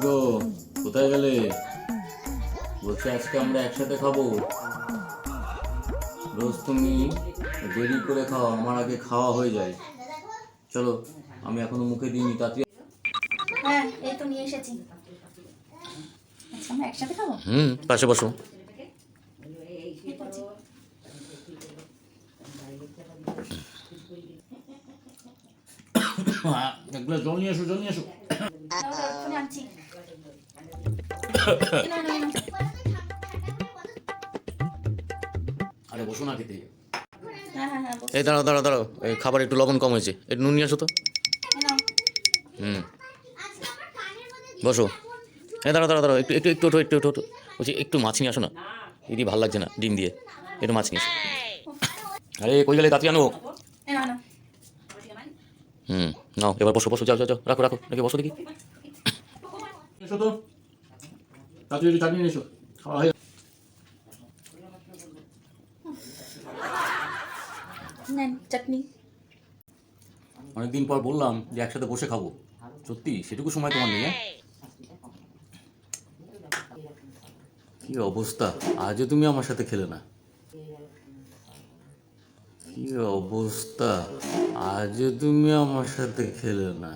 গো, কোথায় গেলে? বলছি আজকে আমরা একসাথে খাবো। রোজ তুমি দেরি করে খাও, আমার আগে খাওয়া হয়ে যায়। চলো, আমি এখনো মুখে দিইনি, তাড়াতাড়ি। হ্যাঁ, এই তো নিয়ে এসেছি। আচ্ছা, আমরা একসাথে খাবো। পাশে বসো। এই করছি। এক গ্লাস জল নিয়ে এসো, জল নিয়ে এসো। দাও, দাও, এক্ষুনি আনছি। এই নাও, নাও, নাও। আরে বসো না খেতে। হ্যাঁ, হ্যাঁ, হ্যাঁ, বসো। এই দাঁড়াও দাঁড়াও দাঁড়াও, এই খাবার একটু লবণ কম হয়েছে, একটু নুন নিয়ে আসো তো। এই নাও। বসো। এই দাঁড়াও দাঁড়াও দাঁড়াও, একটু একটু একটু ওঠো, একটু ওঠো, ওঠো। বলছি একটু মাছ নিয়ে আসো না, এটি ভালো লাগছে না ডিম দিয়ে, একটু মাছ নিয়ে এসো। আরে কই গেলে, তাড়াতাড়ি আনো। এই নাও, নাও। নাও এবার বসো বসো, যাও যাও যাও, রাখো রাখো, নাকি বসো দেখি। এসো তো, তাড়াতাড়ি চাটনি নিয়ে এসো, খাওয়া হয়ে। নেন চাটনি। অনেকদিন পর বললাম যে একসাথে বসে খাবো, সত্যি সেটুকু সময় তোমার নেই। কি অবস্থা, আজও তুমি আমার সাথে খেলে না। কি অবস্থা, আজও তুমি আমার সাথে খেলে না।